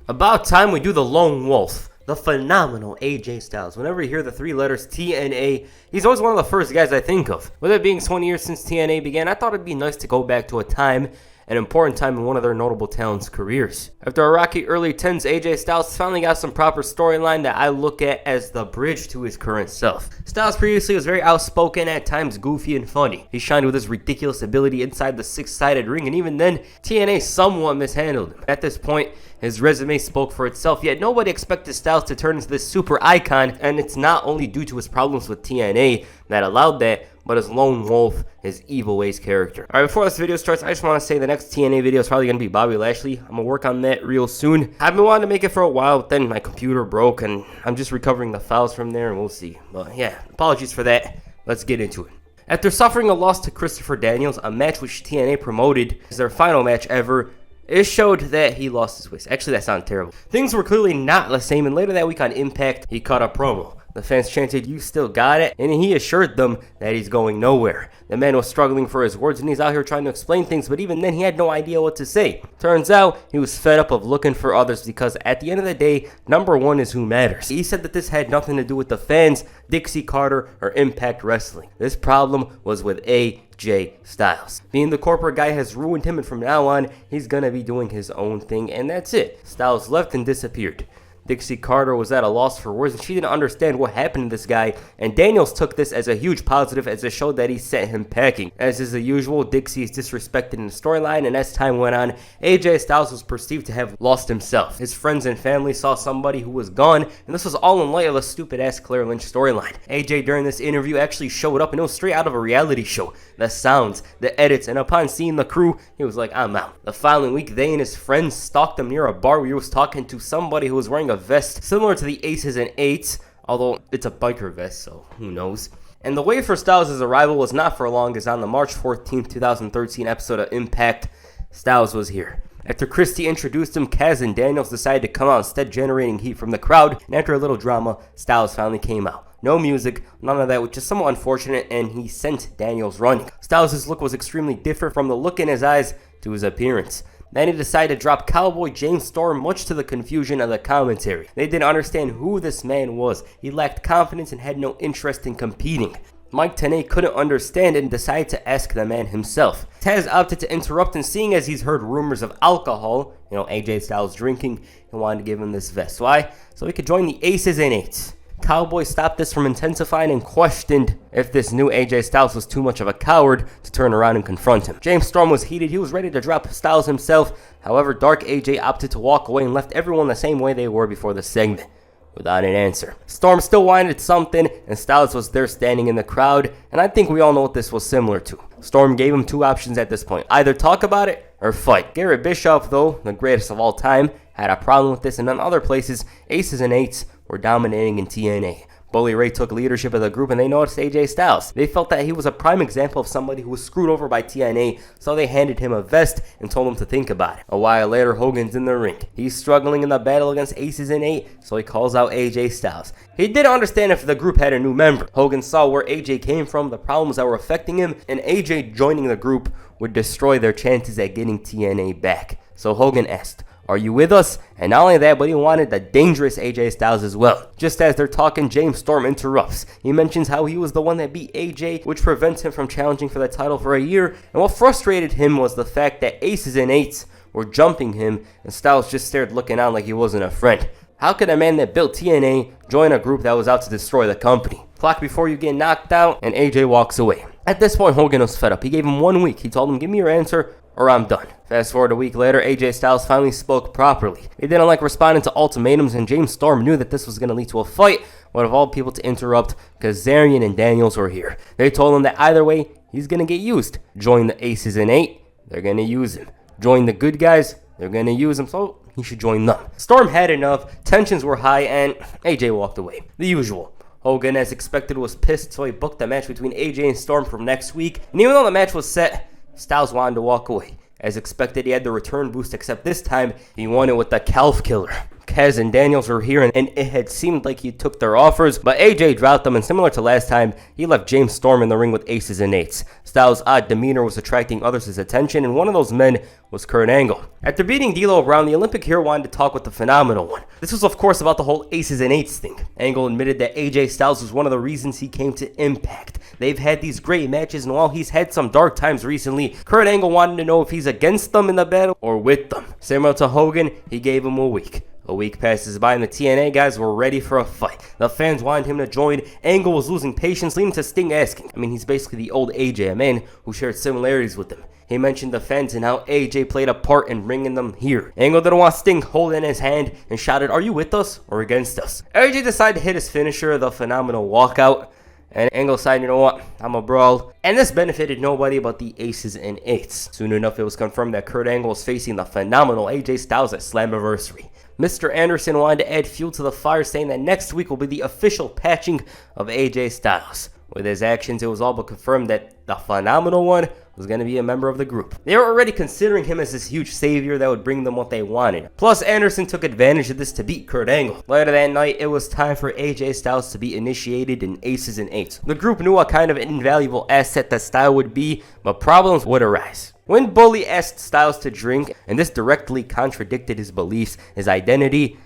About time we do the Lone Wolf, the phenomenal AJ Styles. Whenever you hear the three letters TNA, he's always one of the first guys I think of. With it being 20 years since TNA began, I thought it'd be nice to go back to an important time in one of their notable talents' careers. After a rocky early 10s, AJ Styles finally got some proper storyline that I look at as the bridge to his current self. Styles previously was very outspoken, at times goofy and funny. He shined with his ridiculous ability inside the six-sided ring, and even then, TNA somewhat mishandled him. At this point, his resume spoke for itself, yet nobody expected Styles to turn into this super icon, and it's not only due to his problems with TNA that allowed that, but his Lone Wolf, his evil ways character. Alright, before this video starts, I just want to say the next TNA video is probably going to be Bobby Lashley. I'm going to work on that real soon. I've been wanting to make it for a while, but then my computer broke, and I'm just recovering the files from there, and we'll see. But yeah, apologies for that. Let's get into it. After suffering a loss to Christopher Daniels, a match which TNA promoted as their final match ever, it showed that he lost his waist. Actually, that sounded terrible. Things were clearly not the same, and later that week on Impact, he cut a promo. The fans chanted, "You still got it," and he assured them that he's going nowhere. The man was struggling for his words, and he's out here trying to explain things, but even then he had no idea what to say. Turns out, he was fed up of looking for others because at the end of the day, number one is who matters. He said that this had nothing to do with the fans, Dixie Carter, or Impact Wrestling. This problem was with AJ Styles. Being the corporate guy has ruined him, and from now on, he's gonna be doing his own thing, and that's it. Styles left and disappeared. Dixie Carter was at a loss for words, and she didn't understand what happened to this guy, and Daniels took this as a huge positive as it showed that he sent him packing. As is the usual, Dixie is disrespected in the storyline, and as time went on, AJ Styles was perceived to have lost himself. His friends and family saw somebody who was gone, and this was all in light of the stupid-ass Claire Lynch storyline. AJ during this interview actually showed up, and it was straight out of a reality show. The sounds, the edits, and upon seeing the crew, he was like, "I'm out." The following week, they and his friends stalked him near a bar where he was talking to somebody who was wearing a vest similar to the Aces and Eights, although it's a biker vest, so who knows. And the wait for Styles' arrival was not for long, as on the March 14th, 2013 episode of Impact, Styles was here. After Christie introduced him, Kaz and Daniels decided to come out instead, generating heat from the crowd, and after a little drama, Styles finally came out. No music, none of that, which is somewhat unfortunate, and he sent Daniels running. Styles' look was extremely different from the look in his eyes to his appearance. Then he decided to drop Cowboy James Storm, much to the confusion of the commentary. They didn't understand who this man was. He lacked confidence and had no interest in competing. Mike Tenay couldn't understand and decided to ask the man himself. Taz opted to interrupt, and seeing as he's heard rumors of alcohol, AJ Styles drinking, he wanted to give him this vest. Why? So he could join the Aces and Eights. Cowboy stopped this from intensifying and questioned if this new AJ Styles was too much of a coward to turn around and confront him. James Storm was heated. He was ready to drop Styles himself. However, Dark AJ opted to walk away and left everyone the same way they were before the segment, without an answer. Storm still wanted something, and Styles was there standing in the crowd, and I think we all know what this was similar to. Storm gave him two options at this point: either talk about it or fight. Garrett Bischoff, though, the greatest of all time, had a problem with this, and in other places, Aces and Eights were dominating in TNA. Bully Ray took leadership of the group, and they noticed AJ Styles. They felt that he was a prime example of somebody who was screwed over by TNA, so they handed him a vest and told him to think about it. A while later, Hogan's in the ring. He's struggling in the battle against Aces and Eight, so he calls out AJ Styles. He didn't understand if the group had a new member. Hogan saw where AJ came from, the problems that were affecting him, and AJ joining the group would destroy their chances at getting TNA back. So Hogan asked, "Are you with us?" And not only that, but he wanted the dangerous AJ Styles as well. Just as they're talking, James Storm interrupts. He mentions how he was the one that beat AJ, which prevents him from challenging for the title for a year. And what frustrated him was the fact that Aces and Eights were jumping him, and Styles just stared looking on like he wasn't a friend. How could a man that built TNA join a group that was out to destroy the company? Clock before you get knocked out, and AJ walks away. At this point, Hogan was fed up. He gave him 1 week. He told him, "Give me your answer or I'm done." Fast forward a week later, AJ Styles finally spoke properly. He didn't like responding to ultimatums, and James Storm knew that this was going to lead to a fight, but of all people to interrupt, Kazarian and Daniels were here. They told him that either way, he's going to get used. Join the Aces and Eight, they're going to use him. Join the good guys, they're going to use him, so he should join them. Storm had enough, tensions were high, and AJ walked away. The usual. Hogan, as expected, was pissed, so he booked the match between AJ and Storm for next week, and even though the match was set, Styles wanted to walk away. As expected, he had the return boost, except this time, he won it with the calf killer. Kaz and Daniels were here, and it had seemed like he took their offers, but AJ dropped them, and similar to last time, he left James Storm in the ring with aces and eights. Styles' odd demeanor was attracting others' attention, and one of those men was Kurt Angle. After beating D'Lo around, the Olympic hero wanted to talk with the Phenomenal One. This was, of course, about the whole aces and eights thing. Angle admitted that AJ Styles was one of the reasons he came to Impact. They've had these great matches, and while he's had some dark times recently, Kurt Angle wanted to know if he's against them in the battle or with them. Similar to Hogan, he gave him a week. A week passes by and the TNA guys were ready for a fight. The fans wanted him to join. Angle was losing patience, leading to Sting asking. He's basically the old AJ, a man who shared similarities with him. He mentioned the fans and how AJ played a part in bringing them here. Angle didn't want Sting holding his hand and shouted, "Are you with us or against us?" AJ decided to hit his finisher, the Phenomenal Walkout. And Angle decided, you know what, I'm a brawl. And this benefited nobody but the aces and eights. Soon enough, it was confirmed that Kurt Angle was facing the Phenomenal AJ Styles at Slammiversary. Mr. Anderson wanted to add fuel to the fire, saying that next week will be the official patching of AJ Styles. With his actions, it was all but confirmed that the Phenomenal One was going to be a member of the group. They were already considering him as this huge savior that would bring them what they wanted. Plus, Anderson took advantage of this to beat Kurt Angle. Later that night, it was time for AJ Styles to be initiated in aces and eights. The group knew what kind of invaluable asset that Styles would be, but problems would arise. When Bully asked Styles to drink, and this directly contradicted his beliefs, his identity,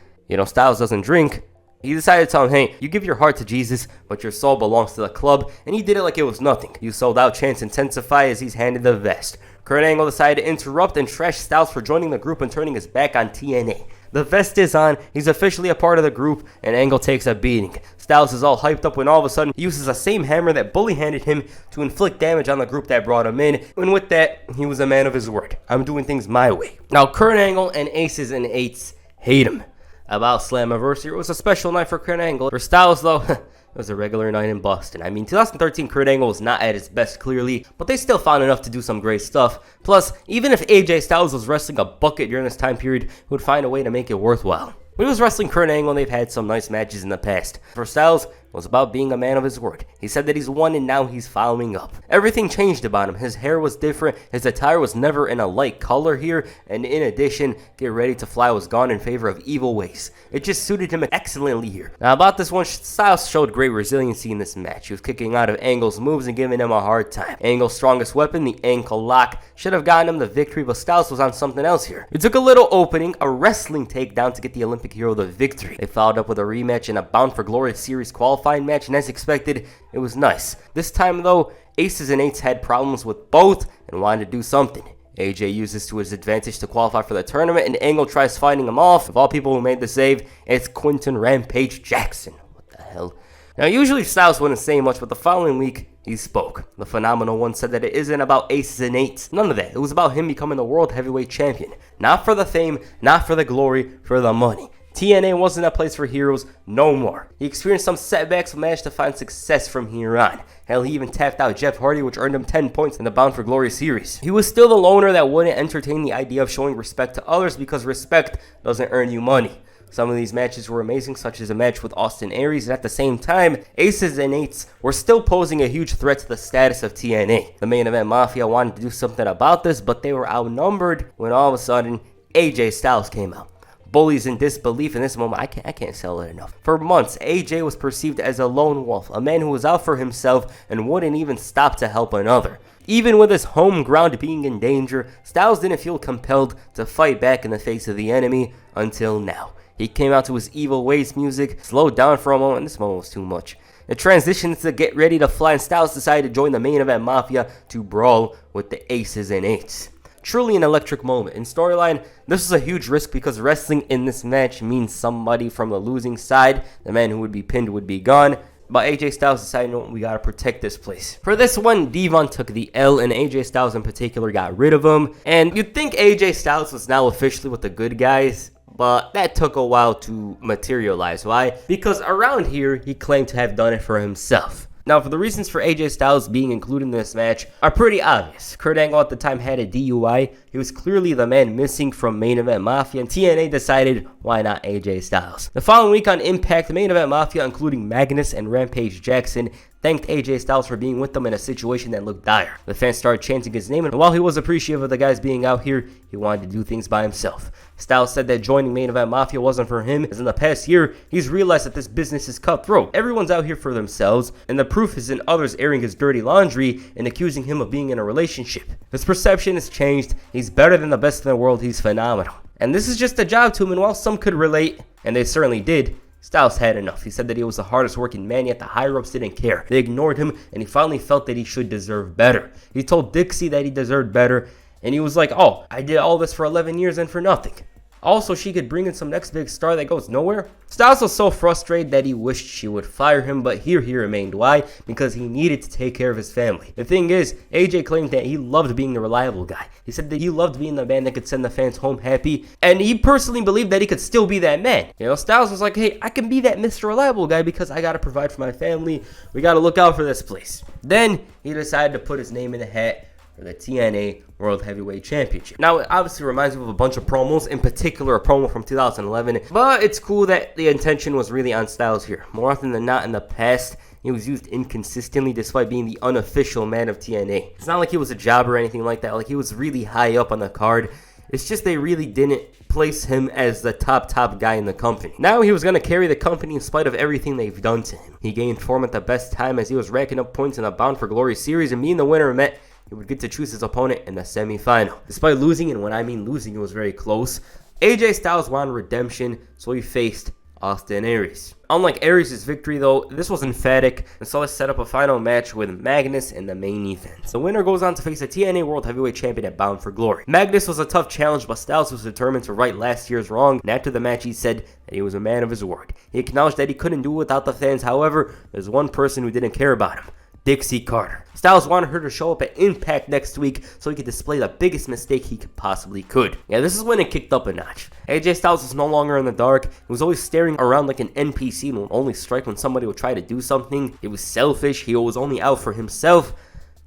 Styles doesn't drink, he decided to tell him, hey, you give your heart to Jesus, but your soul belongs to the club, and he did it like it was nothing. You sold out, chants intensify as he's handed the vest. Kurt Angle decided to interrupt and trash Styles for joining the group and turning his back on TNA. The vest is on, he's officially a part of the group, and Angle takes a beating. Styles is all hyped up when all of a sudden he uses the same hammer that Bully handed him to inflict damage on the group that brought him in, and with that, he was a man of his word. I'm doing things my way. Now, Kurt Angle and aces and eights hate him. About Slammiversary, it was a special night for Kurt Angle. For Styles, though, it was a regular night in Boston. 2013 Kurt Angle was not at his best, clearly, but they still found enough to do some great stuff. Plus, even if AJ Styles was wrestling a bucket during this time period, he would find a way to make it worthwhile. When he was wrestling Kurt Angle, they've had some nice matches in the past. For Styles, it was about being a man of his word. He said that he's won and now he's following up. Everything changed about him. His hair was different, his attire was never in a light color here, and in addition, Get Ready to Fly was gone in favor of Evil Ways. It just suited him excellently here. Now about this one, Styles showed great resiliency in this match. He was kicking out of Angle's moves and giving him a hard time. Angle's strongest weapon, the ankle lock, should have gotten him the victory, but Styles was on something else here. It took a little opening, a wrestling takedown to get the Olympic hero the victory. They followed up with a rematch in a Bound for Glory series qualifying match, and as expected, it was nice. This time though, aces and eights had problems with both and wanted to do something. AJ uses to his advantage to qualify for the tournament, and Angle tries fighting him off. Of all people who made the save, it's Quinton Rampage Jackson. What the hell? Now, usually Styles wouldn't say much, but the following week, he spoke. The Phenomenal One said that it isn't about aces and eights. None of that. It was about him becoming the World Heavyweight Champion. Not for the fame, not for the glory, for the money. TNA wasn't a place for heroes no more. He experienced some setbacks but managed to find success from here on. Hell, he even tapped out Jeff Hardy, which earned him 10 points in the Bound for Glory series. He was still the loner that wouldn't entertain the idea of showing respect to others because respect doesn't earn you money. Some of these matches were amazing, such as a match with Austin Aries, and at the same time, aces and eights were still posing a huge threat to the status of TNA. The main event Mafia wanted to do something about this, but they were outnumbered when all of a sudden, AJ Styles came out. Bully's in disbelief in this moment. I can't sell it enough. For months, AJ was perceived as a lone wolf, a man who was out for himself and wouldn't even stop to help another. Even with his home ground being in danger, Styles didn't feel compelled to fight back in the face of the enemy until now. He came out to his Evil Ways music, slowed down for a moment, and this moment was too much. It transitioned to Get Ready to Fly, and Styles decided to join the main event Mafia to brawl with the aces and eights. Truly an electric moment. In storyline, this was a huge risk because wrestling in this match means somebody from the losing side, the man who would be pinned, would be gone. But AJ Styles decided, no, we gotta protect this place. For this one, Devon took the L, and AJ Styles in particular got rid of him. And you'd think AJ Styles was now officially with the good guys, but that took a while to materialize. Why? Because around here, he claimed to have done it for himself. Now, for the reasons for AJ Styles being included in this match are pretty obvious. Kurt Angle at the time had a DUI. he was clearly the man missing from Main Event Mafia, and TNA decided, why not AJ Styles? The following week on Impact, the Main Event Mafia, including Magnus and Rampage Jackson, thanked AJ Styles for being with them in a situation that looked dire. The fans started chanting his name, and while he was appreciative of the guys being out here, he wanted to do things by himself. Styles said that joining Main Event Mafia wasn't for him, as in the past year, he's realized that this business is cutthroat. Everyone's out here for themselves, and the proof is in others airing his dirty laundry and accusing him of being in a relationship. His perception has changed. He's better than the best in the world. He's phenomenal. And this is just a job to him, and while some could relate, and they certainly did, Styles had enough. He said that he was the hardest working man, yet the higher-ups didn't care. They ignored him, and he finally felt that he should deserve better. He told Dixie that he deserved better, and he was like, oh, I did all this for 11 years and for nothing. Also, she could bring in some next big star that goes nowhere. Styles was so frustrated that he wished she would fire him, but here he remained. Why? Because he needed to take care of his family. The thing is, AJ claimed that he loved being the reliable guy. He said that he loved being the man that could send the fans home happy, and he personally believed that he could still be that man. You know, Styles was like, hey, I can be that Mr. Reliable guy because I gotta provide for my family. We gotta look out for this place. Then he decided to put his name in the hat for the TNA World Heavyweight Championship. Now, it obviously reminds me of a bunch of promos, in particular a promo from 2011, but it's cool that the intention was really on Styles here. More often than not in the past, he was used inconsistently despite being the unofficial man of TNA. It's not like he was a jobber or anything like that. Like, he was really high up on the card. It's just they really didn't place him as the top guy in the company. Now he was going to carry the company in spite of everything they've done to him. He gained form at the best time as he was racking up points in the Bound for Glory series, and being the winner meant he would get to choose his opponent in the semi-final. Despite losing, and when I mean losing, it was very close, AJ Styles wanted redemption, so he faced Austin Aries. Unlike Aries' victory though, this was emphatic, and so let's set up a final match with Magnus in the main event. The winner goes on to face the TNA World Heavyweight Champion at Bound for Glory. Magnus was a tough challenge, but Styles was determined to right last year's wrong, and after the match he said that he was a man of his word. He acknowledged that he couldn't do it without the fans. However, there's one person who didn't care about him: Dixie Carter. Styles wanted her to show up at Impact next week so he could display the biggest mistake he possibly could. Yeah, this is when it kicked up a notch. AJ Styles was no longer in the dark. He was always staring around like an NPC and would only strike when somebody would try to do something. He was selfish. He was only out for himself.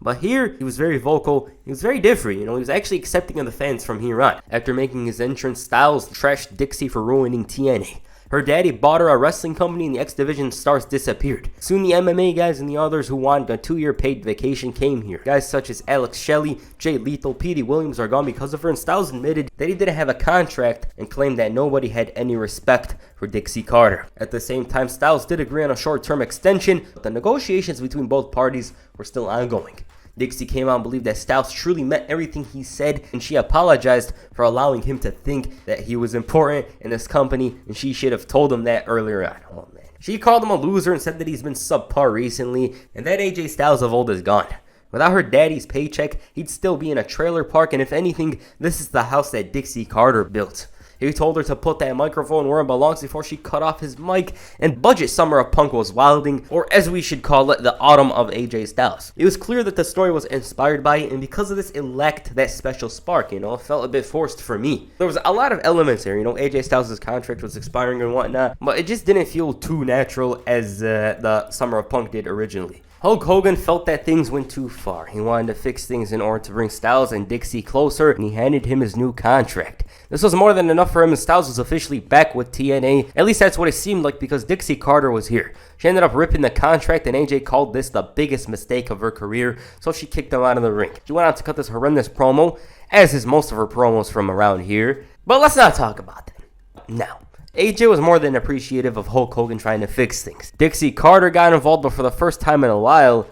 But here, he was very vocal. He was very different, you know. He was actually accepting of the fans from here on. After making his entrance, Styles trashed Dixie for ruining TNA. Her daddy bought her a wrestling company and the X Division stars disappeared. Soon the MMA guys and the others who wanted a 2-year paid vacation came here. Guys such as Alex Shelley, Jay Lethal, Petey Williams are gone because of her, and Styles admitted that he didn't have a contract and claimed that nobody had any respect for Dixie Carter. At the same time, Styles did agree on a short-term extension, but the negotiations between both parties were still ongoing. Dixie came out and believed that Styles truly meant everything he said, and she apologized for allowing him to think that he was important in this company, and she should have told him that earlier on. Oh man. She called him a loser and said that he's been subpar recently, and that AJ Styles of old is gone. Without her daddy's paycheck, he'd still be in a trailer park, and if anything, this is the house that Dixie Carter built. He told her to put that microphone where it belongs before she cut off his mic, and budget Summer of Punk was wilding, or as we should call it, the autumn of AJ Styles. It was clear that the story was inspired by it, and because of this, it lacked that special spark, you know. It felt a bit forced for me. There was a lot of elements there, you know. AJ Styles' contract was expiring and whatnot, but it just didn't feel too natural as the Summer of Punk did originally. Hulk Hogan felt that things went too far. He wanted to fix things in order to bring Styles and Dixie closer, and he handed him his new contract. This was more than enough for him, and Styles was officially back with TNA. At least that's what it seemed like, because Dixie Carter was here. She ended up ripping the contract, and AJ called this the biggest mistake of her career, so she kicked him out of the ring. She went out to cut this horrendous promo, as is most of her promos from around here. But let's not talk about that. Now, AJ was more than appreciative of Hulk Hogan trying to fix things. Dixie Carter got involved, but for the first time in a while,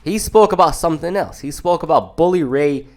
he spoke about something else. He spoke about Bully Ray,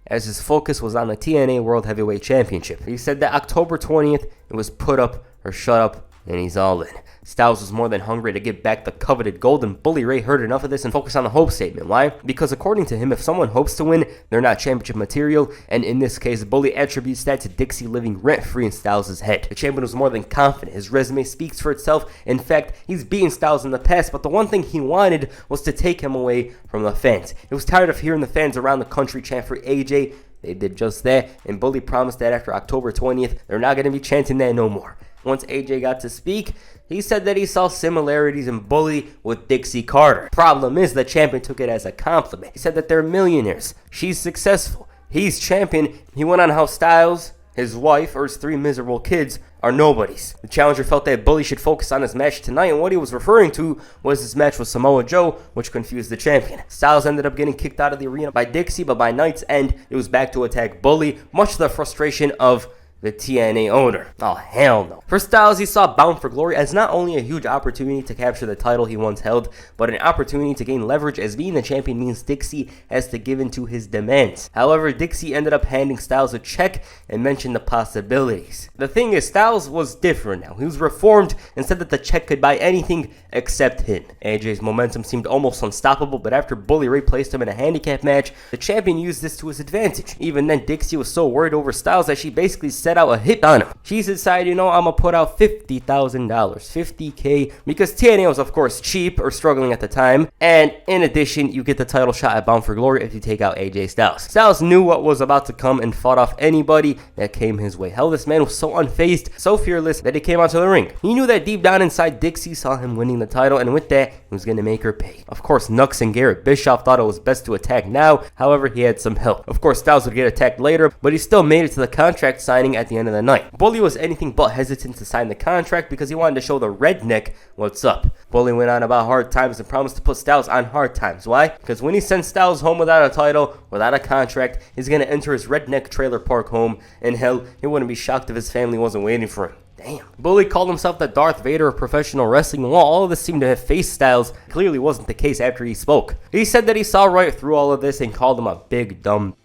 as his focus was on the TNA World Heavyweight Championship. He said that October 20th, it was put up or shut up, and he's all in. Styles was more than hungry to get back the coveted gold, and Bully Ray heard enough of this and focused on the hope statement. Why? Because according to him, if someone hopes to win, they're not championship material, and in this case, Bully attributes that to Dixie living rent-free in Styles' head. The champion was more than confident. His resume speaks for itself. In fact, he's beaten Styles in the past, but the one thing he wanted was to take him away from the fans. He was tired of hearing the fans around the country chant for AJ. They did just that, and Bully promised that after October 20th, they're not going to be chanting that no more. Once AJ got to speak, he said that he saw similarities in Bully with Dixie Carter. Problem is, the champion took it as a compliment. He said that they're millionaires. She's successful. he's champion, he went on how Styles, his wife, or his 3 miserable kids are nobodies. The challenger felt that Bully should focus on his match tonight, and what he was referring to was his match with Samoa Joe, which confused the champion. Styles ended up getting kicked out of the arena by Dixie, but by night's end, it was back to attack Bully, much to the frustration of the TNA owner. Oh, hell no. For Styles, he saw Bound for Glory as not only a huge opportunity to capture the title he once held, but an opportunity to gain leverage, as being the champion means Dixie has to give in to his demands. However, Dixie ended up handing Styles a check and mentioned the possibilities. The thing is, Styles was different now. He was reformed and said that the check could buy anything except him. AJ's momentum seemed almost unstoppable, but after Bully Ray placed him in a handicap match, the champion used this to his advantage. Even then, Dixie was so worried over Styles that she basically set out a hit on him. She decided, I'm gonna put out $50,000, $50K, because TNA was of course cheap or struggling at the time, and in addition, you get the title shot at Bound for Glory if you take out AJ Styles. Styles knew what was about to come and fought off anybody that came his way. Hell, this man was so unfazed, so fearless that he came onto the ring. He knew that deep down inside, Dixie saw him winning the title, and with that, he was gonna make her pay. Of course, Nux and Garrett Bischoff thought it was best to attack now. However, he had some help. Of course, Styles would get attacked later, but he still made it to the contract signing at the end of the night. Bully was anything but hesitant to sign the contract because he wanted to show the redneck what's up. Bully went on about hard times and promised to put Styles on hard times. Why? Because when he sends Styles home without a title, without a contract, he's going to enter his redneck trailer park home, and hell, he wouldn't be shocked if his family wasn't waiting for him. Damn. Bully called himself the Darth Vader of professional wrestling, and while all of this seemed to have faced Styles, clearly wasn't the case after he spoke. He said that he saw right through all of this and called him a big dumb.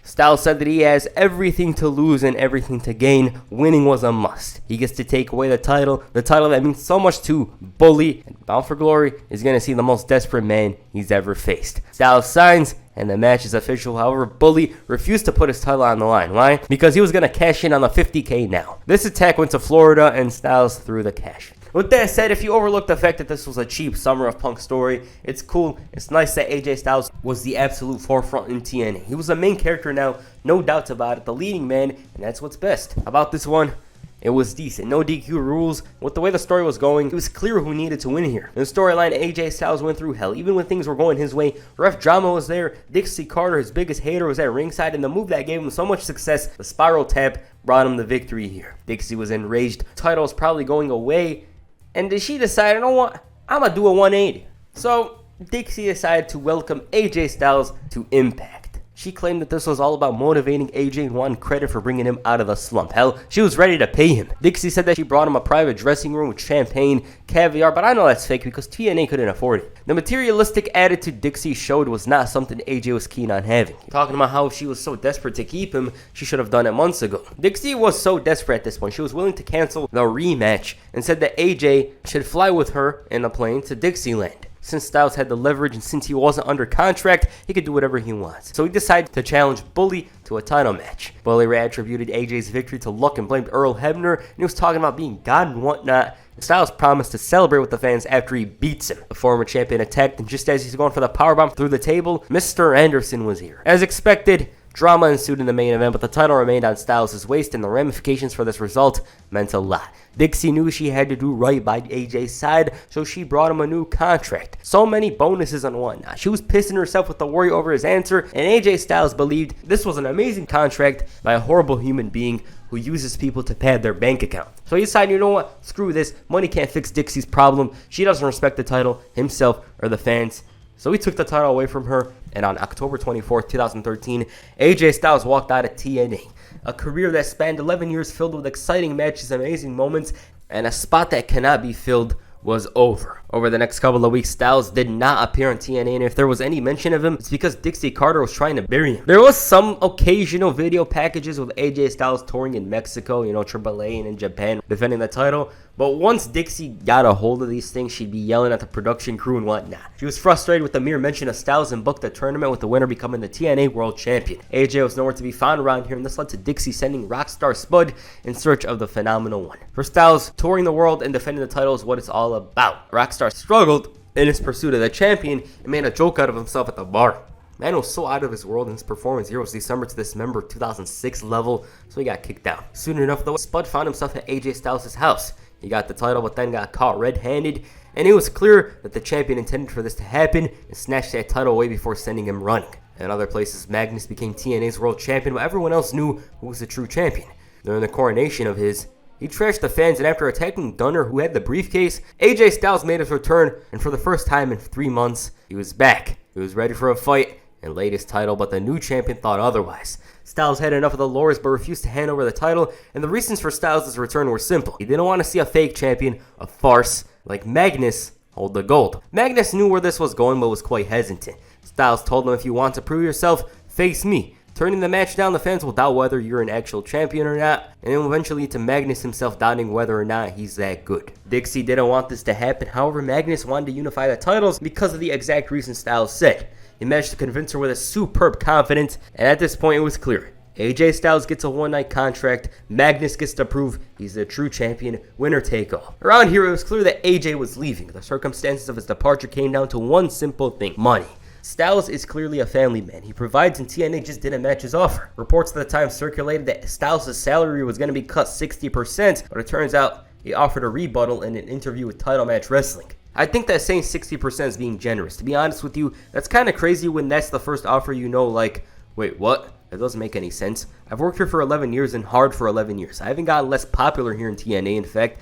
Styles said that he has everything to lose and everything to gain. Winning was a must. He gets to take away the title that means so much to Bully, and Bound for Glory is going to see the most desperate man he's ever faced. Styles signs, and the match is official. However, Bully refused to put his title on the line. Why? Because he was going to cash in on the $50K now. This attack went to Florida, and Styles threw the cash. With that said, if you overlook the fact that this was a cheap Summer of Punk story, it's cool. It's nice that AJ Styles was the absolute forefront in TNA. He was the main character now, no doubts about it, the leading man, and that's what's best. About this one, it was decent. No DQ rules. With the way the story was going, it was clear who needed to win here. In the storyline, AJ Styles went through hell. Even when things were going his way, ref drama was there. Dixie Carter, his biggest hater, was at ringside, and the move that gave him so much success, the spiral tap, brought him the victory here. Dixie was enraged. Title was probably going away, and she decided, you know what, I'm going to do a 180. So Dixie decided to welcome AJ Styles to Impact. She claimed that this was all about motivating AJ and wanted credit for bringing him out of the slump. Hell, she was ready to pay him. Dixie said that she brought him a private dressing room with champagne, caviar, but I know that's fake because TNA couldn't afford it. The materialistic attitude Dixie showed was not something AJ was keen on having. Talking about how she was so desperate to keep him, she should have done it months ago. Dixie was so desperate at this point, she was willing to cancel the rematch and said that AJ should fly with her in a plane to Dixieland. Since Styles had the leverage and since he wasn't under contract, he could do whatever he wants. So he decided to challenge Bully to a title match. Bully Ray attributed AJ's victory to luck and blamed Earl Hebner, and he was talking about being God and whatnot. Styles promised to celebrate with the fans after he beats him. The former champion attacked, and just as he's going for the powerbomb through the table, Mr. Anderson was here. As expected, drama ensued in the main event, but the title remained on Styles' waist, and the ramifications for this result meant a lot. Dixie knew she had to do right by AJ's side, so she brought him a new contract. So many bonuses and whatnot. She was pissing herself with the worry over his answer, and AJ Styles believed this was an amazing contract by a horrible human being who uses people to pad their bank account. So he decided, you know what, screw this. Money can't fix Dixie's problem. She doesn't respect the title, himself, or the fans. So he took the title away from her, and on October 24th, 2013, AJ Styles walked out of TNA. A career that spanned 11 years filled with exciting matches, amazing moments, and a spot that cannot be filled was over. Over the next couple of weeks, Styles did not appear on TNA, and if there was any mention of him, it's because Dixie Carter was trying to bury him. There was some occasional video packages with AJ Styles touring in Mexico, AAA, and in Japan, defending the title, but once Dixie got a hold of these things, she'd be yelling at the production crew and whatnot. She was frustrated with the mere mention of Styles and booked the tournament, with the winner becoming the TNA World Champion. AJ was nowhere to be found around here, and this led to Dixie sending Rockstar Spud in search of the Phenomenal One. For Styles, touring the world and defending the title is what it's all about. Rockstar struggled in his pursuit of the champion and made a joke out of himself at the bar. Man was so out of his world in his performance here was December to December 2006 level, so he got kicked out. Soon enough, though, Spud found himself at AJ Styles' house. He got the title, but then got caught red-handed, and it was clear that the champion intended for this to happen and snatched that title away before sending him running. In other places, Magnus became TNA's world champion, but everyone else knew who was the true champion. During the coronation of his, he trashed the fans, and after attacking Dunner, who had the briefcase, AJ Styles made his return, and for the first time in 3 months, he was back. He was ready for a fight and laid his title, but the new champion thought otherwise. Styles had enough of the lures but refused to hand over the title, and the reasons for Styles' return were simple. He didn't want to see a fake champion, a farce, like Magnus, hold the gold. Magnus knew where this was going but was quite hesitant. Styles told him, if you want to prove yourself, face me. Turning the match down, the fans will doubt whether you're an actual champion or not, and it will eventually lead to Magnus himself doubting whether or not he's that good. Dixie didn't want this to happen, however Magnus wanted to unify the titles because of the exact reason Styles said. He managed to convince her with a superb confidence, and at this point it was clear. AJ Styles gets a one-night contract, Magnus gets to prove he's the true champion, winner take all. Around here it was clear that AJ was leaving. The circumstances of his departure came down to one simple thing: money. Styles is clearly a family man. He provides, and TNA just didn't match his offer. Reports at the time circulated that Styles' salary was going to be cut 60%, but it turns out he offered a rebuttal in an interview with Title Match Wrestling. I think that saying 60% is being generous. To be honest with you, that's kind of crazy when that's the first offer, like, wait, what? That doesn't make any sense. I've worked here for 11 years and hard for 11 years. I haven't gotten less popular here in TNA. In fact,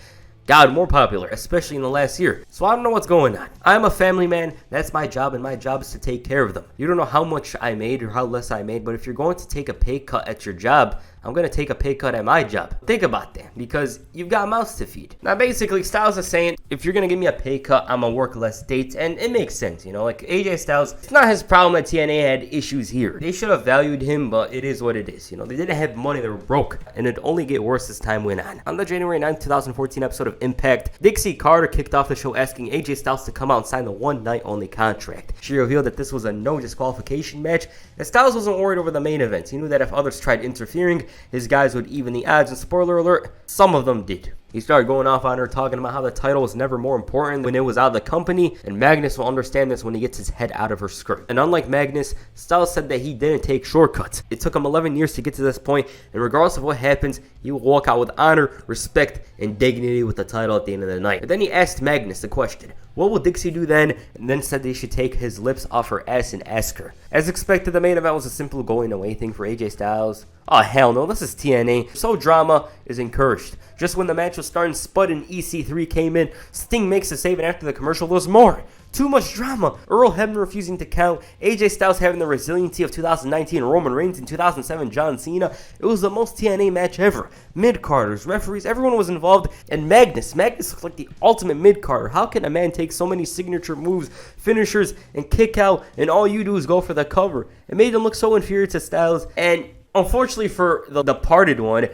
got more popular, especially in the last year. So I don't know what's going on. I'm a family man. That's my job, and my job is to take care of them. You don't know how much I made or how less I made, but if you're going to take a pay cut at your job, I'm going to take a pay cut at my job. Think about that, because you've got mouths to feed. Now, basically, Styles is saying, if you're going to give me a pay cut, I'm going to work less dates, and it makes sense, like AJ Styles, it's not his problem that TNA had issues here. They should have valued him, but it is what it is. They didn't have money, they were broke, and it'd only get worse as time went on. On the January 9th, 2014 episode of Impact, Dixie Carter kicked off the show asking AJ Styles to come out and sign the one-night-only contract. She revealed that this was a no disqualification match, and Styles wasn't worried over the main event. He knew that if others tried interfering, his guys would even the odds, and spoiler alert, some of them did. He started going off on her, talking about how the title was never more important when it was out of the company, and Magnus will understand this when he gets his head out of her skirt. And unlike Magnus, Styles said that he didn't take shortcuts. It took him 11 years to get to this point, and regardless of what happens, he will walk out with honor, respect, and dignity with the title at the end of the night. But then he asked Magnus the question, what will Dixie do then? And then said they should take his lips off her ass and ask her. As expected, the main event was a simple going away thing for AJ Styles. Oh, hell no, this is TNA, so drama is encouraged. Just when the match was starting, Spud and EC3 came in. Sting makes a save, and after the commercial, there's more. Too much drama. Earl Hebner refusing to count. AJ Styles having the resiliency of 2019 Roman Reigns and 2007 John Cena. It was the most TNA match ever. Mid-carders, referees, everyone was involved. And Magnus looks like the ultimate mid-carder. How can a man take so many signature moves, finishers, and kick out, and all you do is go for the cover? It made him look so inferior to Styles. And unfortunately for the departed one,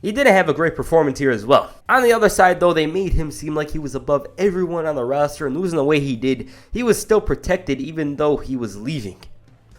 he didn't have a great performance here as well. On the other side, though, they made him seem like he was above everyone on the roster, and losing the way he did, he was still protected even though he was leaving.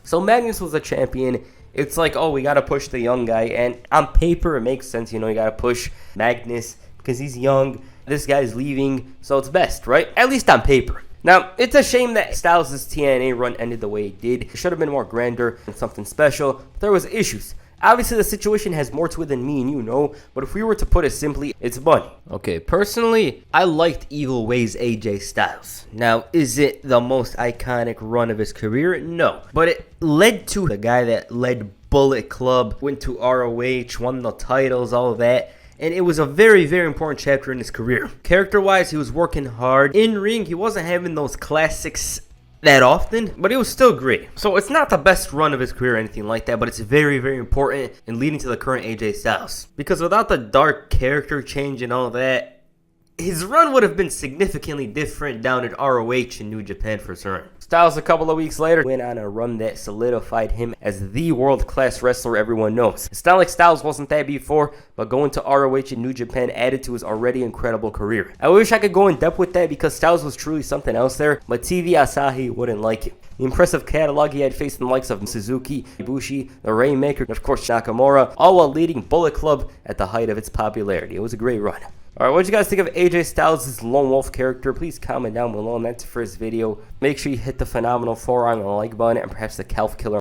So Magnus was a champion. It's like, oh, we got to push the young guy, and on paper it makes sense, you got to push Magnus because he's young, this guy's leaving, so it's best, right? At least on paper. Now, it's a shame that Styles' TNA run ended the way it did. It should have been more grander and something special, but there was issues. Obviously, the situation has more to it than me and but if we were to put it simply, it's money. Okay, personally, I liked Evil Ways AJ Styles. Now, is it the most iconic run of his career? No. But it led to the guy that led Bullet Club, went to ROH, won the titles, all of that. And it was a very, very important chapter in his career. Character-wise, he was working hard. In ring, he wasn't having those classics that often, but it was still great. So it's not the best run of his career or anything like that, but it's very, very important in leading to the current AJ Styles. Because without the dark character change and all that, his run would have been significantly different down at ROH in New Japan for certain. Styles, a couple of weeks later, went on a run that solidified him as the world-class wrestler everyone knows. It's not like Styles wasn't that before, but going to ROH in New Japan added to his already incredible career. I wish I could go in depth with that because Styles was truly something else there, but TV Asahi wouldn't like it. The impressive catalog he had faced the likes of Suzuki, Ibushi, the Rainmaker, and of course Nakamura, all while leading Bullet Club at the height of its popularity. It was a great run. Alright, what did you guys think of AJ Styles' Lone Wolf character? Please comment down below, and that's it for this video. Make sure you hit the phenomenal forearm and the like button, and perhaps the calf killer